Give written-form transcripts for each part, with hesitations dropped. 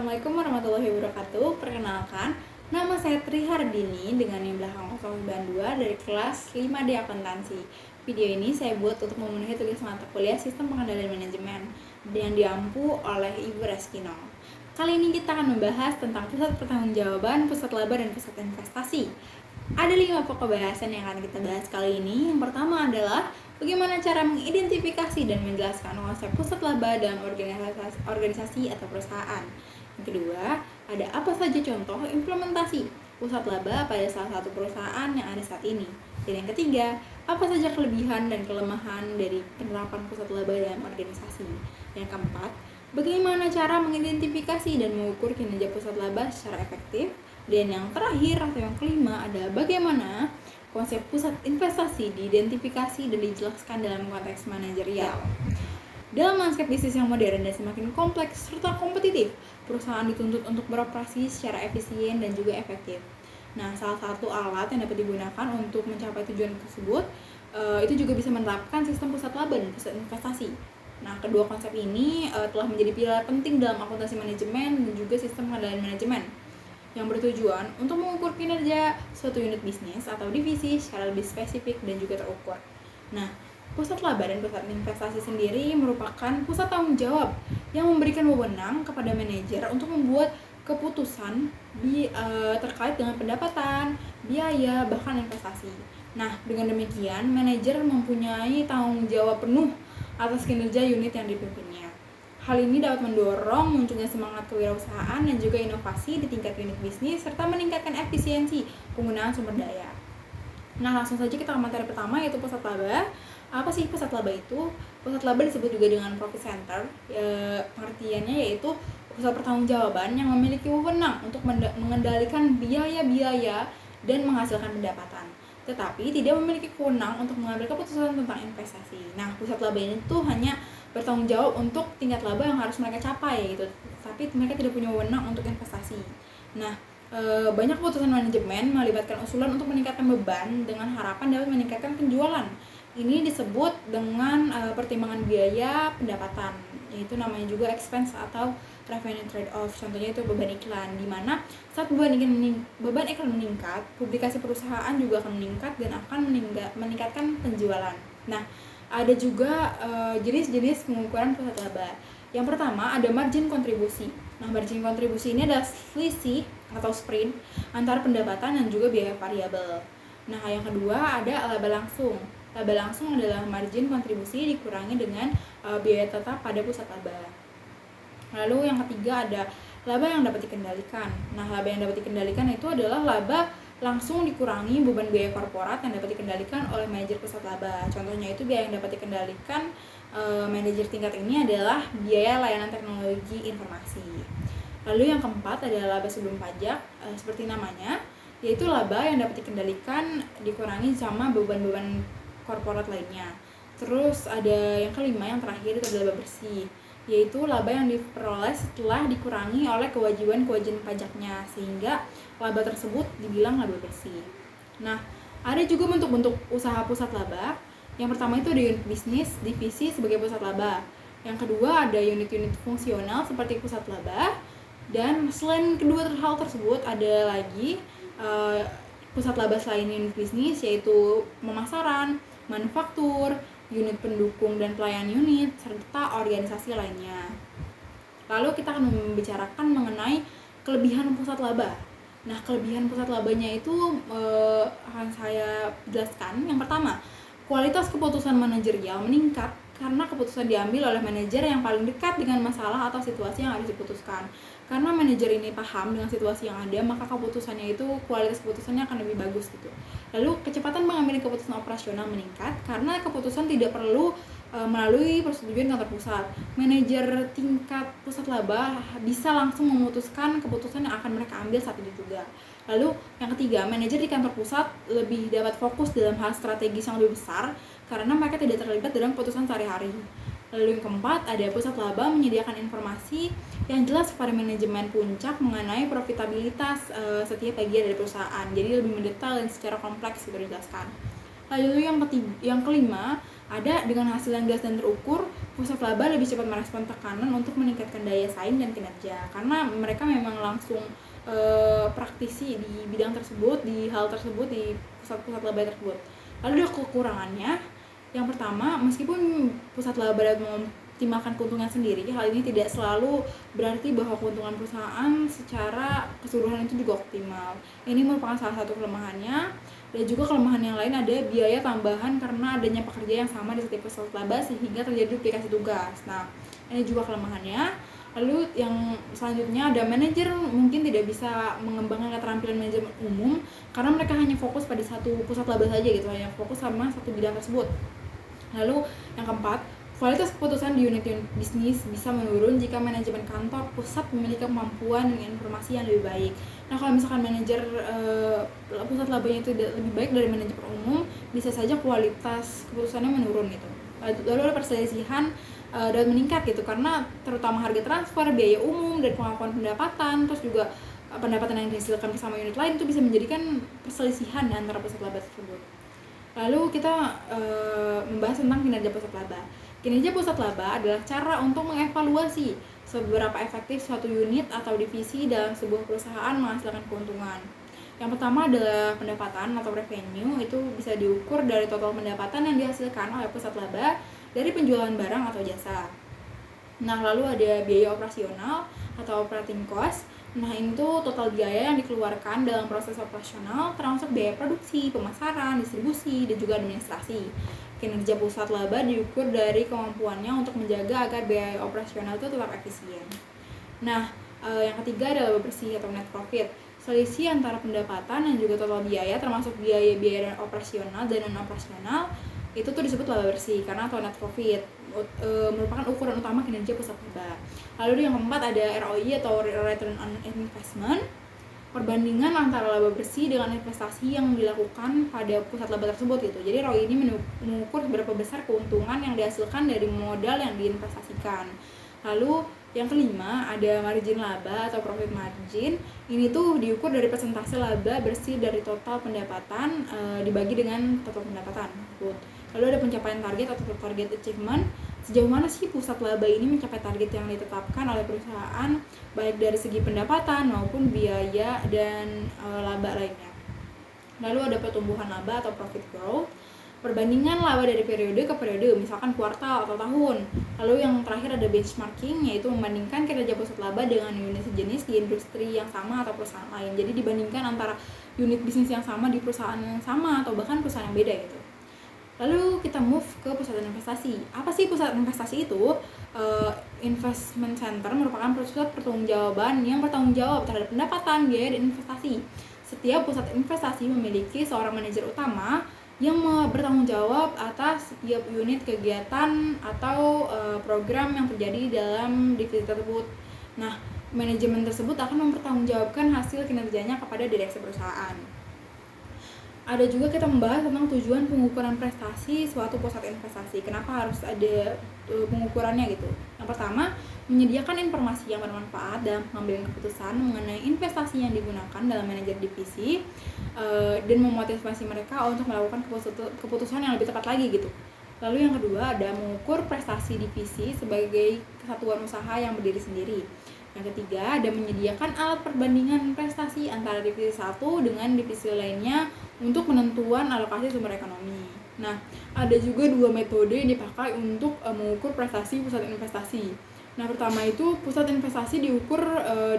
Assalamualaikum warahmatullahi wabarakatuh. Perkenalkan, nama saya Tri Hardini dengan yang belakang 092 dari kelas 5D Akuntansi. Video ini saya buat untuk memenuhi tugas mata kuliah Sistem Pengendalian Manajemen yang diampu oleh Ibu Reskino. Kali ini kita akan membahas tentang pusat pertanggungjawaban, pusat laba, dan pusat investasi. Ada 5 pokok bahasan yang akan kita bahas kali ini. Yang pertama adalah bagaimana cara mengidentifikasi dan menjelaskan konsep pusat laba dalam organisasi atau perusahaan. Yang kedua, ada apa saja contoh implementasi pusat laba pada salah satu perusahaan yang ada saat ini. Dan yang ketiga, apa saja kelebihan dan kelemahan dari penerapan pusat laba dalam organisasi. Yang keempat, bagaimana cara mengidentifikasi dan mengukur kinerja pusat laba secara efektif. Dan yang terakhir atau yang kelima ada bagaimana konsep pusat investasi diidentifikasi dan dijelaskan dalam konteks manajerial. Dalam lanskap bisnis yang modern dan semakin kompleks serta kompetitif, perusahaan dituntut untuk beroperasi secara efisien dan juga efektif. Nah, salah satu alat yang dapat digunakan untuk mencapai tujuan tersebut itu juga bisa menerapkan sistem pusat laba dan pusat investasi. Nah, kedua konsep ini telah menjadi pilar penting dalam akuntansi manajemen dan juga sistem pengendalian manajemen yang bertujuan untuk mengukur kinerja suatu unit bisnis atau divisi secara lebih spesifik dan juga terukur. Nah, pusat laba dan pusat investasi sendiri merupakan pusat tanggung jawab yang memberikan wewenang kepada manajer untuk membuat keputusan terkait dengan pendapatan, biaya, bahkan investasi. Nah, dengan demikian, manajer mempunyai tanggung jawab penuh atas kinerja unit yang dipimpinnya. Hal ini dapat mendorong munculnya semangat kewirausahaan dan juga inovasi di tingkat unit bisnis serta meningkatkan efisiensi penggunaan sumber daya. Nah, langsung saja kita ke materi pertama, yaitu pusat laba. Apa sih pusat laba itu? Pusat laba disebut juga dengan profit center. Pengertiannya yaitu pusat pertanggungjawaban yang memiliki wewenang untuk mengendalikan biaya-biaya dan menghasilkan pendapatan, tetapi tidak memiliki wewenang untuk mengambil keputusan tentang investasi. Nah, pusat laba ini tuh hanya bertanggung jawab untuk tingkat laba yang harus mereka capai gitu, tapi mereka tidak punya wewenang untuk investasi. Nah, banyak keputusan manajemen melibatkan usulan untuk meningkatkan beban dengan harapan dapat meningkatkan penjualan. Ini disebut dengan pertimbangan biaya pendapatan, yaitu namanya juga expense atau revenue trade-off. Contohnya itu beban iklan, di mana saat beban iklan meningkat, publikasi perusahaan juga akan meningkat dan akan meningkatkan penjualan. Nah, ada juga jenis-jenis pengukuran pusat laba. Yang pertama ada margin kontribusi. Nah, margin kontribusi ini adalah selisih atau spread antara pendapatan dan juga biaya variabel. Nah, yang kedua ada laba langsung. Laba langsung adalah margin kontribusi dikurangi dengan biaya tetap pada pusat laba. Lalu yang ketiga ada laba yang dapat dikendalikan. Nah, laba yang dapat dikendalikan itu adalah laba langsung dikurangi beban biaya korporat yang dapat dikendalikan oleh manajer pusat laba. Contohnya itu biaya yang dapat dikendalikan manajer tingkat ini adalah biaya layanan teknologi informasi. Lalu yang keempat adalah laba sebelum pajak, seperti namanya, yaitu laba yang dapat dikendalikan dikurangi sama beban-beban korporat lainnya. Terus ada yang kelima, yang terakhir itu adalah laba bersih, yaitu laba yang diperoleh setelah dikurangi oleh kewajiban pajaknya, sehingga laba tersebut dibilang laba bersih. Nah, ada juga bentuk-bentuk usaha pusat laba. Yang pertama itu ada unit bisnis, divisi sebagai pusat laba. Yang kedua ada unit-unit fungsional seperti pusat laba. Dan selain kedua hal tersebut ada lagi pusat laba selain unit bisnis, yaitu pemasaran, manufaktur, unit pendukung dan pelayan unit, serta organisasi lainnya. Lalu kita akan membicarakan mengenai kelebihan pusat laba. Nah, kelebihan pusat labanya itu akan saya jelaskan. Yang pertama, kualitas keputusan manajerial meningkat karena keputusan diambil oleh manajer yang paling dekat dengan masalah atau situasi yang harus diputuskan. Karena manajer ini paham dengan situasi yang ada, maka keputusannya itu, kualitas keputusannya akan lebih bagus gitu. Lalu kecepatan mengambil keputusan operasional meningkat karena keputusan tidak perlu melalui persetujuan kantor pusat. Manajer tingkat pusat laba bisa langsung memutuskan keputusan yang akan mereka ambil saat itu juga. Lalu yang ketiga, manajer di kantor pusat lebih dapat fokus dalam hal strategis yang lebih besar karena mereka tidak terlibat dalam keputusan sehari-hari. Lalu yang keempat, ada pusat laba menyediakan informasi yang jelas kepada manajemen puncak mengenai profitabilitas setiap bagian dari perusahaan. Jadi lebih mendetail dan secara kompleks dijelaskan. Lalu yang kelima, ada dengan hasil yang jelas dan terukur, pusat laba lebih cepat merespon tekanan untuk meningkatkan daya saing dan kinerja, karena mereka memang langsung praktisi di bidang tersebut, di hal tersebut, di pusat-pusat laba tersebut. Lalu ada kekurangannya. Yang pertama, meskipun pusat laba dapat mengoptimalkan keuntungan sendiri, hal ini tidak selalu berarti bahwa keuntungan perusahaan secara keseluruhan itu juga optimal. Ini merupakan salah satu kelemahannya. Dan juga kelemahan yang lain, ada biaya tambahan karena adanya pekerja yang sama di setiap pusat laba sehingga terjadi duplikasi tugas. Nah, ini juga kelemahannya. Lalu yang selanjutnya, ada manajer mungkin tidak bisa mengembangkan keterampilan manajemen umum karena mereka hanya fokus pada satu pusat laba saja gitu, hanya fokus sama satu bidang tersebut. Lalu yang keempat, kualitas keputusan di unit-unit bisnis bisa menurun jika manajemen kantor pusat memiliki kemampuan dengan informasi yang lebih baik. Nah, kalau misalkan manajer pusat labanya itu lebih baik dari manajemen umum, bisa saja kualitas keputusannya menurun gitu. Lalu ada perselisihan dapat meningkat gitu, karena terutama harga transfer, biaya umum, dan pengakuan pendapatan, terus juga pendapatan yang dihasilkan bersama unit lain itu bisa menjadikan perselisihan antara pusat laba tersebut. Lalu kita membahas tentang kinerja pusat laba. Kinerja pusat laba adalah cara untuk mengevaluasi seberapa efektif suatu unit atau divisi dalam sebuah perusahaan menghasilkan keuntungan. Yang pertama adalah pendapatan atau revenue, itu bisa diukur dari total pendapatan yang dihasilkan oleh pusat laba dari penjualan barang atau jasa. Nah, lalu ada biaya operasional atau operating cost. Nah, itu total biaya yang dikeluarkan dalam proses operasional, termasuk biaya produksi, pemasaran, distribusi, dan juga administrasi. Kinerja pusat laba diukur dari kemampuannya untuk menjaga agar biaya operasional itu tetap efisien. Nah, yang ketiga adalah laba bersih atau net profit. Selisih antara pendapatan dan juga total biaya, termasuk biaya-biaya operasional dan non-operasional, itu tuh disebut laba bersih karena atau net profit, merupakan ukuran utama kinerja pusat laba. Lalu yang keempat ada ROI atau return on investment, perbandingan antara laba bersih dengan investasi yang dilakukan pada pusat laba tersebut gitu. Jadi ROI ini mengukur seberapa besar keuntungan yang dihasilkan dari modal yang diinvestasikan. Lalu yang kelima ada margin laba atau profit margin. Ini tuh diukur dari persentase laba bersih dari total pendapatan dibagi dengan total pendapatan. Lalu ada pencapaian target atau target achievement. Sejauh mana sih pusat laba ini mencapai target yang ditetapkan oleh perusahaan, baik dari segi pendapatan maupun biaya dan laba lainnya. Lalu ada pertumbuhan laba atau profit growth, perbandingan laba dari periode ke periode, misalkan kuartal atau tahun. Lalu yang terakhir ada benchmarking, yaitu membandingkan kinerja pusat laba dengan unit sejenis di industri yang sama atau perusahaan lain. Jadi dibandingkan antara unit bisnis yang sama di perusahaan yang sama atau bahkan perusahaan yang beda gitu. Lalu kita move ke pusat investasi. Apa sih pusat investasi itu? Investment center merupakan pusat pertanggungjawaban yang bertanggung jawab terhadap pendapatan, biaya, dan investasi. Setiap pusat investasi memiliki seorang manajer utama yang bertanggung jawab atas setiap unit kegiatan atau program yang terjadi dalam divisi tersebut. Nah, manajemen tersebut akan mempertanggungjawabkan hasil kinerjanya kepada direksi perusahaan. Ada juga kita membahas tentang tujuan pengukuran prestasi suatu pusat investasi. Kenapa harus ada pengukurannya gitu? Yang pertama, menyediakan informasi yang bermanfaat dalam pengambilan keputusan mengenai investasi yang digunakan dalam manajer divisi dan memotivasi mereka untuk melakukan keputusan yang lebih tepat lagi gitu. Lalu yang kedua ada mengukur prestasi divisi sebagai kesatuan usaha yang berdiri sendiri. Yang ketiga ada menyediakan alat perbandingan prestasi antara divisi satu dengan divisi lainnya untuk penentuan alokasi sumber ekonomi. Nah, ada juga dua metode yang dipakai untuk mengukur prestasi pusat investasi. Nah, pertama itu pusat investasi diukur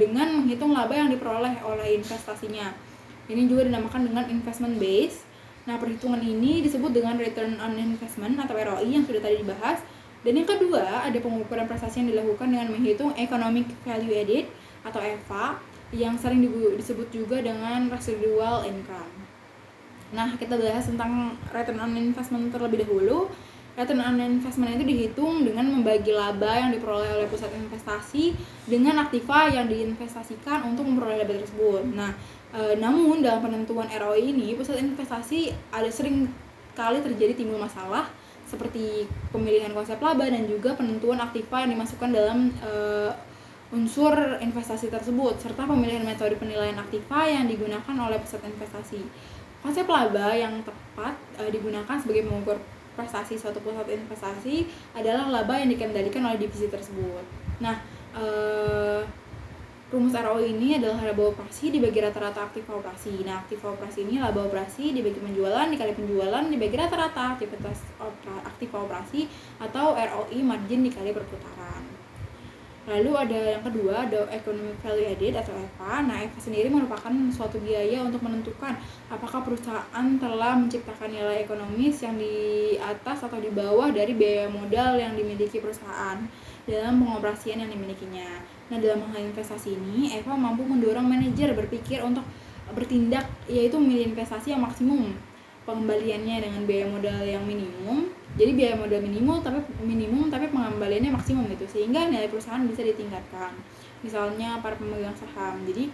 dengan menghitung laba yang diperoleh oleh investasinya. Ini juga dinamakan dengan investment base. Nah, perhitungan ini disebut dengan return on investment atau ROI yang sudah tadi dibahas. Dan yang kedua, ada pengukuran prestasi yang dilakukan dengan menghitung economic value added atau EVA yang sering disebut juga dengan residual income. Nah, kita bahas tentang return on investment terlebih dahulu. Return on investment itu dihitung dengan membagi laba yang diperoleh oleh pusat investasi dengan aktiva yang diinvestasikan untuk memperoleh laba tersebut. Nah, namun dalam penentuan ROI ini, pusat investasi ada sering kali terjadi timbul masalah seperti pemilihan konsep laba dan juga penentuan aktiva yang dimasukkan dalam unsur investasi tersebut serta pemilihan metode penilaian aktiva yang digunakan oleh pusat investasi. Konsep laba yang tepat digunakan sebagai mengukur prestasi suatu pusat investasi adalah laba yang dikendalikan oleh divisi tersebut. Nah, rumus ROI ini adalah laba operasi dibagi rata-rata aktiva operasi. Nah, aktiva operasi ini laba operasi dibagi penjualan dikali penjualan dibagi rata-rata aktiva operasi atau ROI margin dikali perputaran. Lalu ada yang kedua, ada economic value added atau EVA. Nah, EVA sendiri merupakan suatu biaya untuk menentukan apakah perusahaan telah menciptakan nilai ekonomis yang di atas atau di bawah dari biaya modal yang dimiliki perusahaan dalam pengoperasian yang dimilikinya. Nah, dalam hal investasi ini, EVA mampu mendorong manajer berpikir untuk bertindak, yaitu memilih investasi yang maksimum pengembaliannya dengan biaya modal yang minimum. Jadi biaya modal minimum tapi pengembaliannya maksimum gitu, sehingga nilai perusahaan bisa ditingkatkan. Misalnya para pemegang saham. Jadi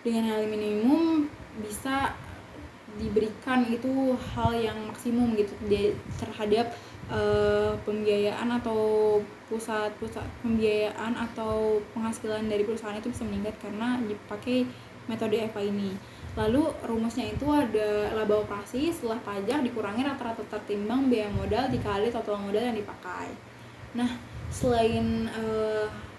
dengan nilai minimum bisa diberikan itu hal yang maksimum gitu terhadap pembiayaan atau pusat pembiayaan atau penghasilan dari perusahaan itu bisa meningkat karena dipakai metode EVA ini. Lalu rumusnya itu ada laba operasi setelah pajak dikurangi rata-rata tertimbang biaya modal dikali total modal yang dipakai. Nah, selain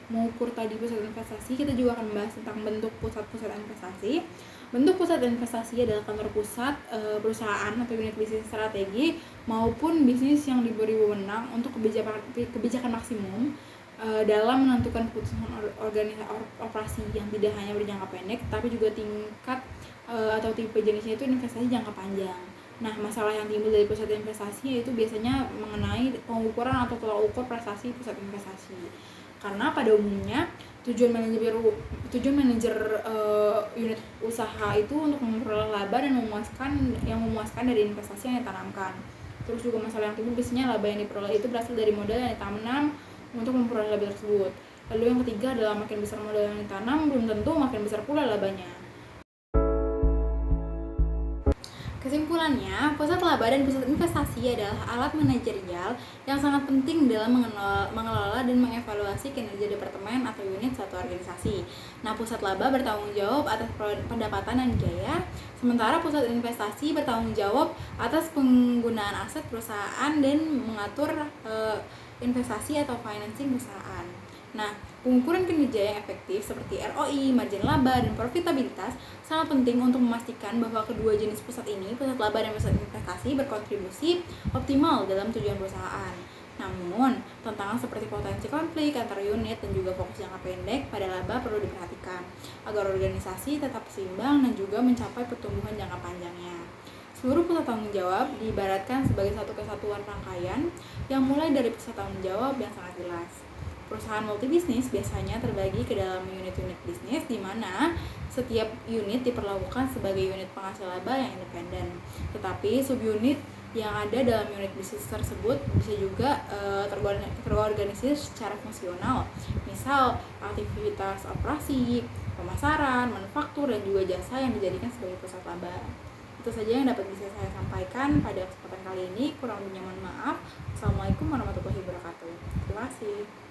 mengukur tadi pusat investasi, kita juga akan membahas tentang bentuk pusat-pusat investasi. Bentuk pusat investasi adalah kantor pusat perusahaan atau unit bisnis strategi maupun bisnis yang diberi wewenang untuk kebijakan maksimum dalam menentukan keputusan operasi yang tidak hanya berjangka pendek tapi juga tingkat atau tipe jenisnya itu investasi jangka panjang. Nah, masalah yang timbul dari pusat investasi yaitu biasanya mengenai pengukuran atau tolak ukur prestasi pusat investasi. Karena pada umumnya tujuan manajer unit usaha itu untuk memperoleh laba dan memuaskan dari investasi yang ditanamkan. Terus juga masalah yang timbul biasanya laba yang diperoleh itu berasal dari modal yang ditanam untuk memperoleh laba tersebut. Lalu yang ketiga adalah makin besar modal yang ditanam, belum tentu makin besar pula labanya. Kesimpulannya, pusat laba dan pusat investasi adalah alat manajerial yang sangat penting dalam mengelola dan mengevaluasi kinerja departemen atau unit suatu organisasi. Nah, pusat laba bertanggung jawab atas pendapatan dan biaya, sementara pusat investasi bertanggung jawab atas penggunaan aset perusahaan dan mengatur investasi atau financing perusahaan. Nah, pengukuran kinerja yang efektif seperti ROI, margin laba, dan profitabilitas sangat penting untuk memastikan bahwa kedua jenis pusat ini, pusat laba dan pusat investasi, berkontribusi optimal dalam tujuan perusahaan. Namun, tantangan seperti potensi konflik antar unit dan juga fokus jangka pendek pada laba perlu diperhatikan agar organisasi tetap seimbang dan juga mencapai pertumbuhan jangka panjangnya. Seluruh pusat tanggung jawab diibaratkan sebagai satu kesatuan rangkaian yang mulai dari pusat tanggung jawab yang sangat jelas. Perusahaan multibisnis biasanya terbagi ke dalam unit-unit bisnis di mana setiap unit diperlakukan sebagai unit penghasil laba yang independen. Tetapi subunit yang ada dalam unit bisnis tersebut bisa juga terorganisir secara fungsional. Misal aktivitas operasi, pemasaran, manufaktur, dan juga jasa yang dijadikan sebagai pusat laba. Itu saja yang dapat bisa saya sampaikan pada kesempatan kali ini. Kurang lebihnya mohon maaf. Assalamualaikum warahmatullahi wabarakatuh. Terima kasih.